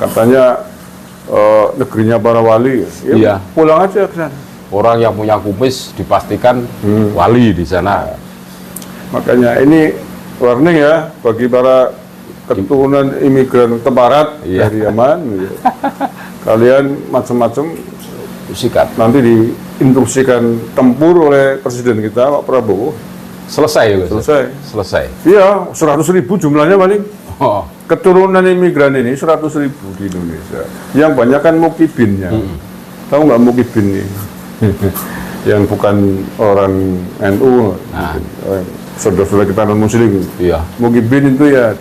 katanya negerinya para wali. Ya, Iya. pulang aja ke sana. Orang yang punya kumis dipastikan wali di sana. Makanya ini warning ya bagi para keturunan imigran Barat Iya. dari Yaman. Gitu. Kalian macam-macam Sikat. nanti diinstruksikan tempur oleh presiden kita Pak Prabowo. Selesai ya, Gus? Selesai. Selesai. Iya, 100.000 jumlahnya paling. Oh, Keturunan imigran ini 100.000 di Indonesia. Yang banyak kan mukibinnya. Tahu nggak mukibin ini? Yang bukan orang NU, saudara-saudara kita non Muslim. iya. Mukibin itu ya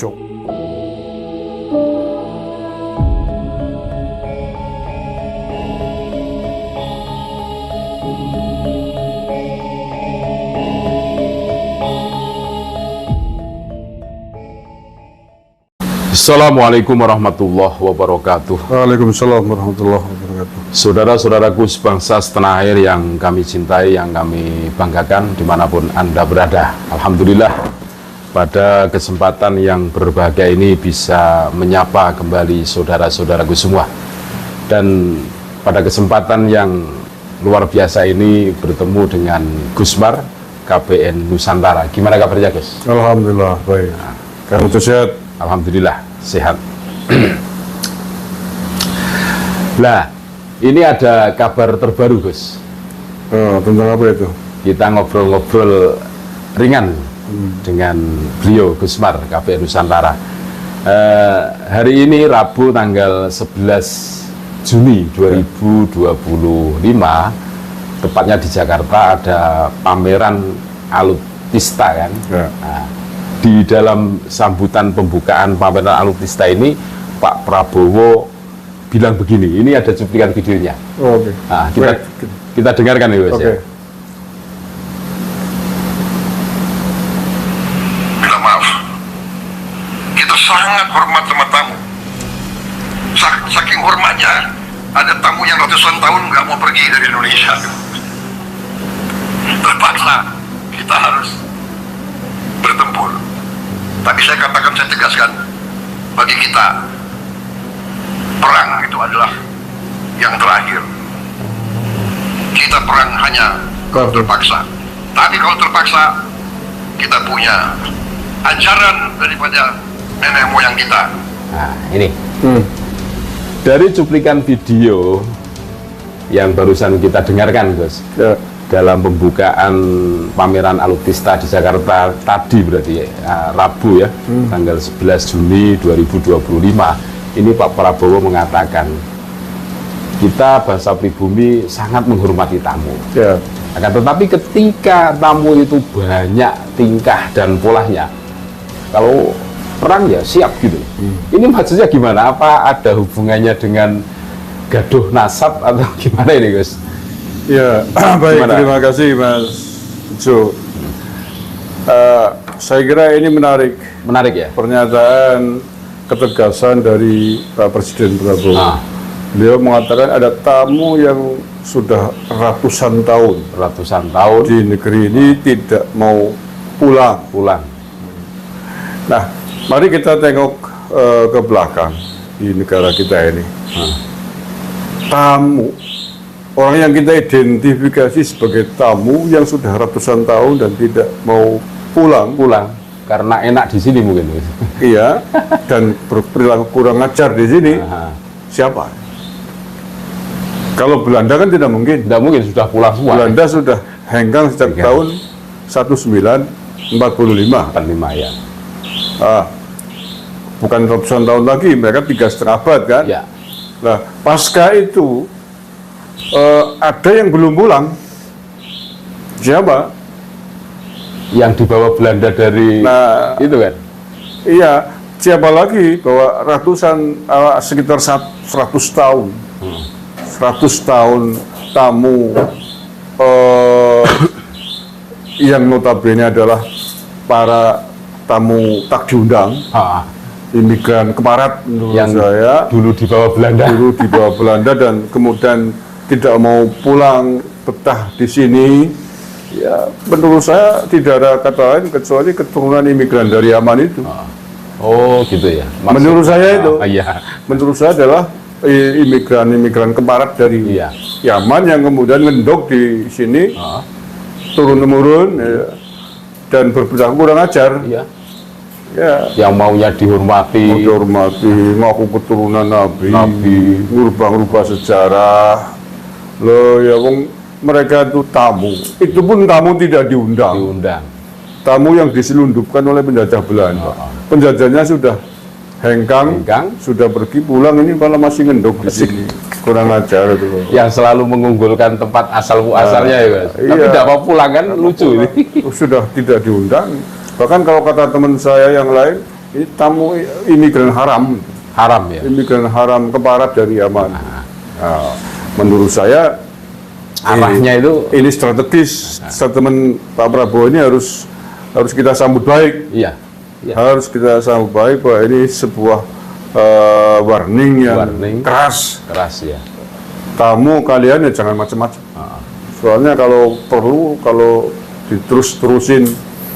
Assalamualaikum warahmatullahi wabarakatuh. Waalaikumsalam warahmatullahi wabarakatuh. Saudara-saudaraku sebangsa setanah air yang kami cintai, yang kami banggakan dimanapun Anda berada. Alhamdulillah pada kesempatan yang berbahagia ini bisa menyapa kembali saudara-saudaraku semua. Dan pada kesempatan yang luar biasa ini bertemu dengan Gusmar KPN Nusantara. Gimana kabarnya, Gus? Alhamdulillah baik. Kamu sehat? Alhamdulillah sehat. Nah, ini ada kabar terbaru, Gus. Tentang apa itu? Kita ngobrol-ngobrol ringan dengan beliau Gusmar KPN Nusantara. Hari ini Rabu tanggal 11 Juni 2025, tepatnya di Jakarta ada pameran Alutista kan. Ya. Nah, di dalam sambutan pembukaan pameran Alutista ini Pak Prabowo bilang begini, ini ada cuplikan videonya. Oh, oke. Nah, Baik. kita dengarkan ya, Mas. Oke. Ya. Bila maaf, kita sangat hormat sama tamu. Saking hormatnya, ada tamu yang ratusan tahun nggak mau pergi dari Indonesia. Terpaksa kita harus bertempur. Tapi saya katakan, saya tegaskan, bagi kita perang itu adalah yang terakhir. Kita perang hanya kalau terpaksa. Tapi kalau terpaksa, kita punya ajaran daripada nenek moyang kita. Nah, ini dari cuplikan video yang barusan kita dengarkan, Gus. Ya. Dalam pembukaan pameran Alutista di Jakarta tadi berarti ya, Rabu ya, tanggal 11 Juni 2025, ini Pak Prabowo mengatakan kita bangsa pribumi sangat menghormati tamu. Ya. Akan tetapi ketika tamu itu banyak tingkah dan polanya, kalau perang ya siap gitu. Ini maksudnya gimana? Apa ada hubungannya dengan gaduh nasab atau gimana ini, Gus? Ya, baik. Gimana? Terima kasih, Mas Jo. Saya kira ini menarik. Menarik ya? Pernyataan ketegasan dari Pak Presiden Prabowo. Ah. Beliau mengatakan ada tamu yang sudah ratusan tahun di negeri ini tidak mau pulang. Nah, mari kita tengok ke belakang di negara kita ini. Tamu, orang yang kita identifikasi sebagai tamu yang sudah ratusan tahun dan tidak mau pulang karena enak di sini mungkin. iya, dan berperilaku kurang ajar di sini. Aha. Siapa? Kalau Belanda kan tidak mungkin. Tidak mungkin sudah pulang semua. Belanda sudah hengkang sejak tahun 1945. 45 ya. Bukan ratusan tahun lagi, mereka 3,5 abad kan. Ya. Nah, pasca itu ada yang belum pulang. Siapa? Yang dibawa Belanda dari Nah, itu kan. iya, siapa lagi bahwa ratusan sekitar 100 tahun. 100 tahun tamu yang notabene adalah para tamu tak diundang, imigran keparat menurut Yang saya. dulu dibawa Belanda. Dulu dibawa Belanda dan kemudian tidak mau pulang, betah di sini. Ya, menurut saya tidak ada kata lain kecuali keturunan imigran dari Yaman itu. Oh gitu ya. Menurut saya itu. Iya. Menurut saya adalah imigran keparat dari Iya. Yaman yang kemudian ngendok di sini turun-temurun ya, dan berperilaku kurang ajar. Iya. Ya, Yang maunya dihormati. mau dihormati, ngaku keturunan Nabi, ngubah-ngubah sejarah. Loh ya wong mereka itu tamu. Itu pun tamu tidak diundang. Diundang. Tamu yang diselundupkan oleh penjajah Belanda. Penjajahnya sudah hengkang, sudah pergi pulang, ini malah masih ngendok di sini. Kurang ajar itu loh. Yang selalu mengunggulkan tempat asal muasalnya ya Mas. Iya. Tapi tidak mau pulang kan lucu ini. Sudah tidak diundang. Bahkan kalau kata teman saya yang lain, ini tamu imigran haram. Haram ya. Imigran haram keparat dari Yaman. Nah, menurut saya Arahnya itu ini strategis. Statement Pak Prabowo ini harus kita sambut baik. iya. Iya. Harus kita sambut baik bahwa ini sebuah warning yang keras. Keras ya. Tamu kalian ya jangan macam-macam. Soalnya kalau perlu, kalau diterus-terusin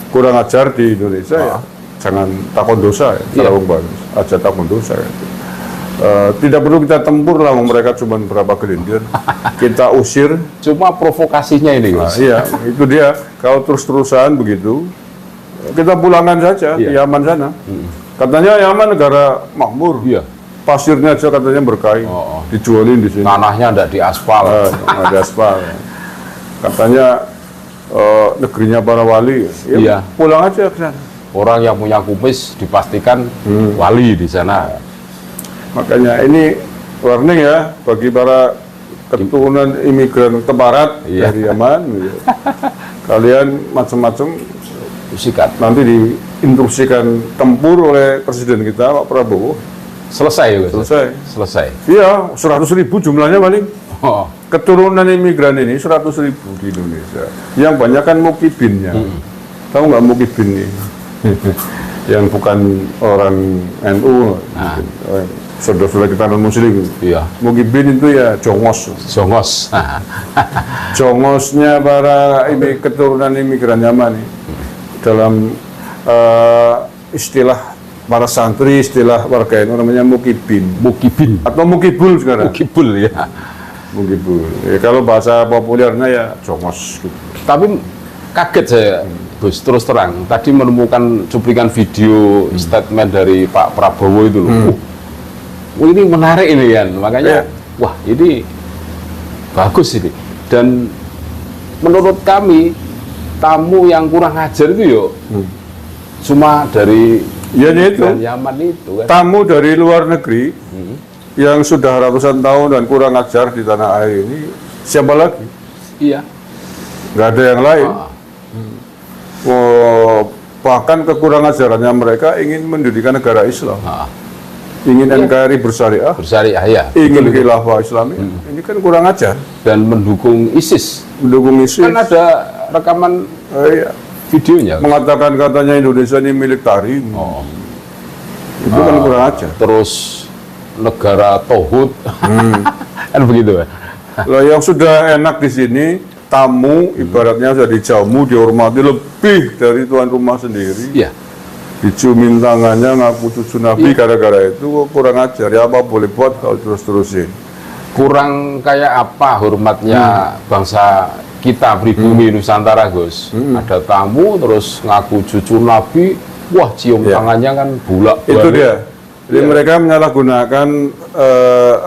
kurang ajar di Indonesia ya jangan takon dosa ya. Kalau bagus aja takon dosa ya. Tidak perlu kita tempur lah, mereka cuma berapa gelintir. Kita usir. Cuma provokasinya ini Mas. Iya, itu dia. Kalau terus-terusan begitu, kita pulangkan saja di Yaman sana. Katanya Yaman negara makmur. Iya. Pasirnya aja katanya berkahi. Dijualin di sini. Tanahnya tidak diaspal. Ada aspal. Katanya negerinya para wali. Ya, Iya. pulang aja ke sana. Orang yang punya kumis dipastikan wali di sana. Makanya ini warning ya bagi para keturunan imigran keparat dari Yaman. Ya. Kalian macam-macam Sikat. nanti diinstruksikan tempur oleh Presiden kita Pak Prabowo. Selesai ya Mas? Selesai. Selesai. Iya, 100.000 jumlahnya paling. Oh. Keturunan imigran ini 100.000 di Indonesia. Yang banyak kan mukibinnya. Tahu nggak mukibin ini? Yang bukan orang NU, saudara-saudara kita non Muslim. Iya. Mukibin itu ya jongos. Jongos. Jongosnya para keturunan imigran Yaman nih. Dalam istilah para santri, istilah warga NU namanya mukibin. Mukibin. Atau mukibul sekarang. Mukibul ya. Mukibul. Ya, kalau bahasa populernya ya jongos gitu. Tapi kaget saya, Gus, terus terang. Tadi menemukan cuplikan video statement dari Pak Prabowo itu loh. Wah, ini menarik ini kan. Makanya, wah ini bagus ini. Dan menurut kami, tamu yang kurang ajar itu yuk, cuma dari itu. Yaman itu kan. Tamu dari luar negeri yang sudah ratusan tahun dan kurang ajar di tanah air ini, siapa lagi? Iya. Nggak ada yang lain. Bahkan kekurangan ajarannya mereka ingin mendirikan negara Islam. Ingin NKRI bersyariah. Bersyariah ya. Ingin khilafah Islami. Ini kan kurang ajar. Dan mendukung ISIS. Mendukung ISIS. Kan ada rekaman videonya. Mengatakan katanya Indonesia ini milik Tarim. Itu kan kurang ajar. Terus negara Tohut. Kan begitu ya. Lah yang sudah enak di sini, tamu ibaratnya sudah dijamu, dihormati lebih dari tuan rumah sendiri. Iya. Diciumin tangannya, ngaku cucu Nabi, gara-gara itu kurang ajar. Ya apa boleh buat kalau terus-terusin. Kurang kayak apa hormatnya bangsa kita pribumi Nusantara, Gus. Ada tamu terus ngaku cucu Nabi, wah cium tangannya kan bulak. Itu dia. Jadi mereka menyalahgunakan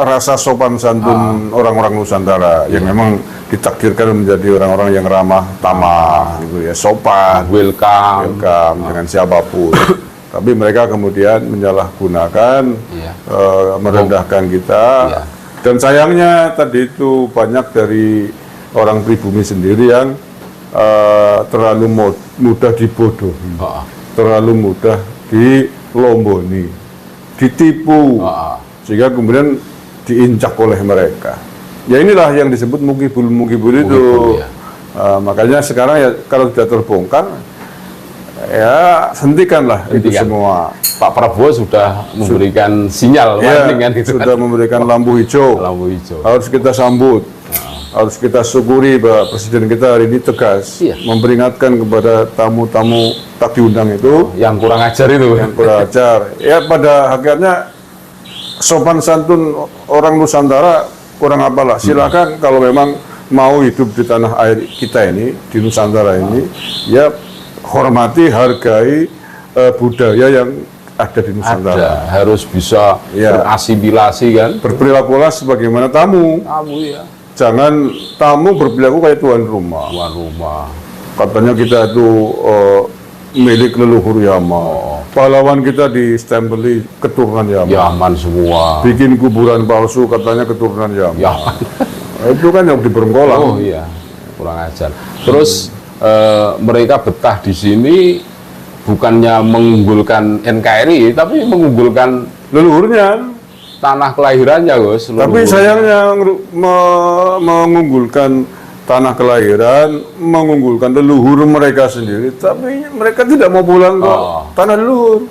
rasa sopan santun orang-orang Nusantara yang memang ditakdirkan menjadi orang-orang yang ramah tamah, gitu ya, sopan, welcome dengan siapapun. Tapi mereka kemudian menyalahgunakan, merendahkan kita. Dan sayangnya tadi itu banyak dari orang pribumi sendiri yang terlalu mudah dibodohi, terlalu mudah dilomboni, ditipu, sehingga kemudian diinjak oleh mereka. Ya inilah yang disebut mukibul itu. Makanya sekarang ya kalau sudah terbongkar, ya hentikanlah itu semua. Pak Prabowo sudah memberikan sinyal warning kan gitu. Sudah memberikan lampu hijau. Lampu hijau. Harus kita sambut. harus kita syukuri bahwa Presiden kita hari ini tegas memperingatkan kepada tamu-tamu tak diundang itu yang kurang ajar itu. yang kurang ajar. Ya pada hakikatnya sopan santun orang Nusantara kurang apalah. Silakan kalau memang mau hidup di tanah air kita ini, di Nusantara ini, ya hormati, hargai budaya yang ada di Nusantara. Harus bisa berasimilasi kan. Berperilakulah sebagaimana tamu. Jangan tamu berperilaku kayak tuan rumah. Tuan rumah. Katanya kita itu milik leluhur Yaman. Pahlawan kita distempeli keturunan Yaman. Yaman semua. Bikin kuburan palsu katanya keturunan Yaman. Itu kan yang diberengkolang. Oh iya, kurang ajar. Terus mereka betah di sini bukannya mengunggulkan NKRI, tapi mengunggulkan leluhurnya, tanah kelahirannya, Gus. Tapi sayangnya mengunggulkan tanah kelahiran, mengunggulkan leluhur mereka sendiri, tapi mereka tidak mau pulang ke tanah leluhur.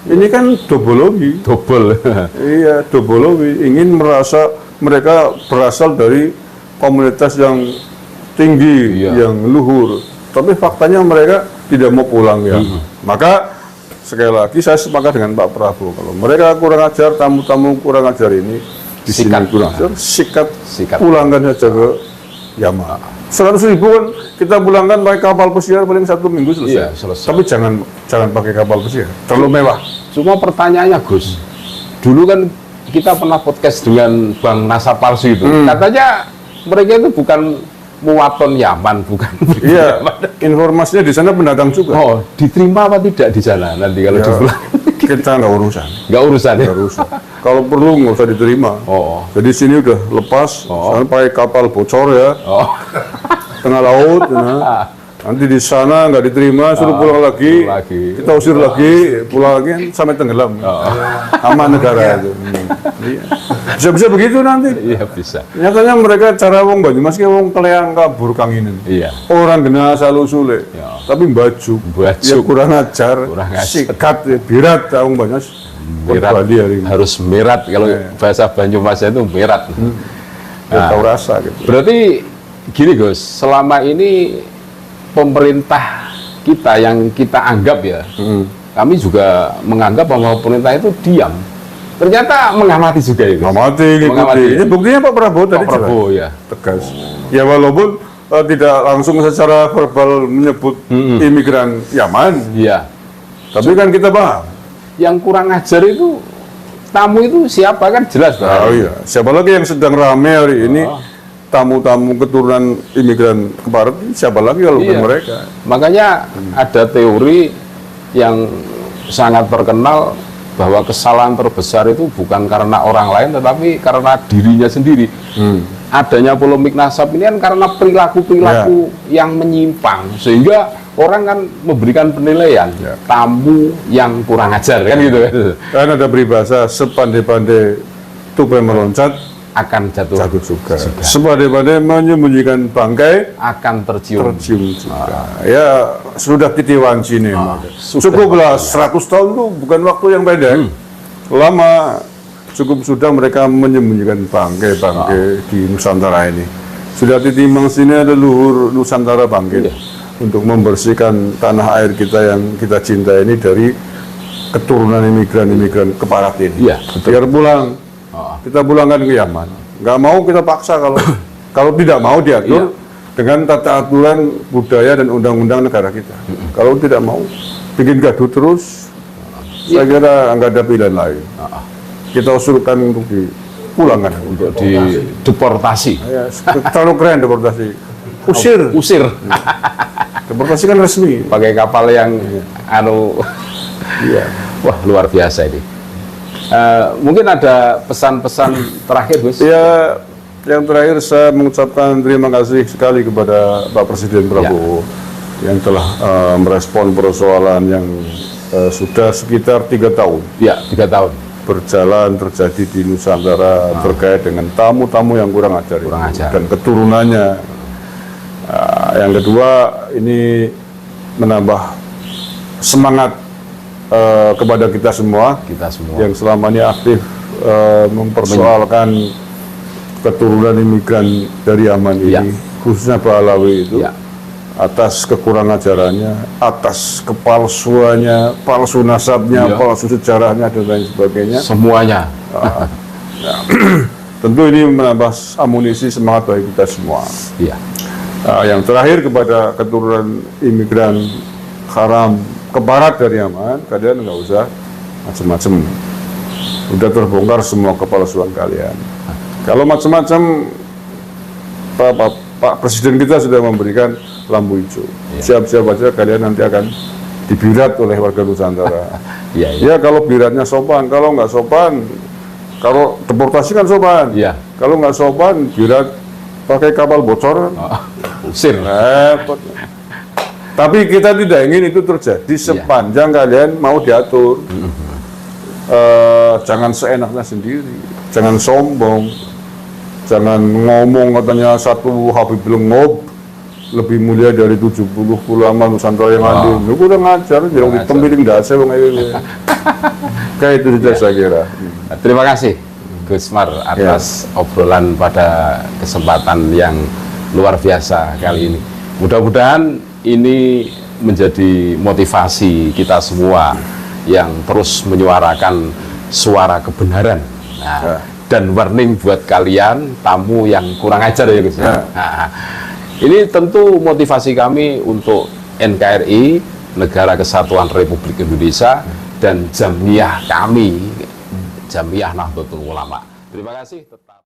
Ini kan dobologi. Dobel. Iya, dobologi. Ingin merasa mereka berasal dari komunitas yang tinggi, yang luhur. Tapi faktanya mereka tidak mau pulang ya. Maka sekali lagi saya sepakat dengan Pak Prabowo, kalau mereka kurang ajar, tamu-tamu kurang ajar ini di sini kurang ajar, sikat pulangkan saja ke Yaman. 100.000 kan kita pulangkan pakai kapal pesiar paling 1 minggu selesai. Iya, selesai. Tapi jangan pakai kapal pesiar, terlalu mewah. Cuma pertanyaannya, Gus, dulu kan kita pernah podcast dengan Bang Nasa Palsu itu, katanya mereka itu bukan muwaton Yaman, bukan. Iya, informasinya di sana pendatang juga. Oh, diterima apa tidak di sana nanti kalau dipulang? Kita nggak urusan. Nggak urusan ya? Nggak urusan. Kalau perlu nggak usah diterima. Jadi sini udah lepas, sana pakai kapal bocor ya, tengah laut. Nanti di sana nggak diterima, suruh pulang lagi. Kita usir lagi, pulang lagi sampai tenggelam. Aman negara itu. Bisa begitu nanti. Iya bisa. Nyatanya mereka cara wong Banyumas ki wong keleang kabur kanginen. Iya. Orang kena asal usule. Tapi baju. Ya kurang ajar. Sikat birat wong Banyumas. Merat. Harus merat kalau bahasa Banyumas itu merat. Tahu rasa gitu. Berarti gini Gus, selama ini pemerintah kita yang kita anggap ya, kami juga menganggap bahwa pemerintah itu diam. Ternyata mengamati juga itu. Mengamati. Ini buktinya Pak Prabowo tadi ya tegas. Ya walaupun tidak langsung secara verbal menyebut imigran Yaman. Iya. Tapi kan kita paham. Yang kurang ajar itu tamu itu siapa kan jelas. Oh iya. Siapa lagi yang sedang ramai hari ini? Tamu-tamu keturunan imigran ke barat, siapa lagi kalau bukan mereka? Makanya ada teori yang sangat terkenal bahwa kesalahan terbesar itu bukan karena orang lain, tetapi karena dirinya sendiri. Adanya polemik nasab ini kan karena perilaku-perilaku yang menyimpang, sehingga orang kan memberikan penilaian tamu yang kurang ajar, kan gitu. Kan ada peribahasa, sepandai-pandai tupai meloncat, akan jatuh juga. Sepandai-pandai menyembunyikan bangkai akan tercium juga. Ya sudah titiwanci nih. Cukuplah 100 tahun itu bukan waktu yang pendek. Lama cukup sudah mereka menyembunyikan bangkai di Nusantara ini. Sudah titimang sini ada luhur Nusantara bangkit untuk membersihkan tanah air kita yang kita cinta ini dari keturunan imigran ke barat ini. Biar pulang. Kita pulangkan ke Yaman. Nggak mau kita paksa kalau tidak mau diatur dengan tata aturan budaya dan undang-undang negara kita. Kalau tidak mau bikin gaduh terus, saya kira nggak ada pilihan lain. Kita usulkan untuk dipulangkan, untuk dideportasi. Ya, terlalu keren deportasi. Usir. Deportasi kan resmi. Pakai kapal yang wah luar biasa ini. Mungkin ada pesan-pesan terakhir, Gus? Ya, yang terakhir saya mengucapkan terima kasih sekali kepada Pak Presiden Prabowo yang telah merespon persoalan yang sudah sekitar 3 tahun. Ya, 3 tahun berjalan terjadi di Nusantara terkait dengan tamu-tamu yang kurang ajar dan keturunannya. Yang kedua, ini menambah semangat kepada kita semua yang selama ini aktif mempersoalkan keturunan imigran dari Yaman ini, Ya. khususnya Pak Alawi itu, Ya. atas kekurangan ajarannya, atas kepalsuannya, palsu nasabnya, Ya. palsu sejarahnya dan lain sebagainya. Semuanya. Tentu ini menambah amunisi semangat bagi kita semua. Iya. Yang terakhir kepada keturunan imigran haram ke barat dari Yaman, kalian nggak usah macam-macam. Udah terbongkar semua kepalsuan kalian. Kalau macam-macam, Pak Presiden kita sudah memberikan lampu hijau. Siap-siap aja kalian nanti akan dibirat oleh warga Nusantara. Iya, iya. Ya kalau biratnya sopan, kalau nggak sopan, kalau deportasi kan sopan. Iya. Kalau nggak sopan, birat pakai kapal bocor. Usir. Repot. Tapi kita tidak ingin itu terjadi sepanjang kalian mau diatur. Jangan seenaknya sendiri, jangan sombong, jangan ngomong katanya satu Habibul Ngob lebih mulia dari 70 ulama Nusantara yang hadir. Lu udah ngajar, jangan ditempiling dasar wong ae. Kayak itu saja saya kira. Terima kasih Gus Mar atas obrolan pada kesempatan yang luar biasa kali ini. Mudah-mudahan ini menjadi motivasi kita semua yang terus menyuarakan suara kebenaran. Nah, dan warning buat kalian tamu yang kurang ajar ya Gus. Nah, ini tentu motivasi kami untuk NKRI, Negara Kesatuan Republik Indonesia, dan Jamiyah kami, Jamiyah Nahdlatul Ulama. Terima kasih.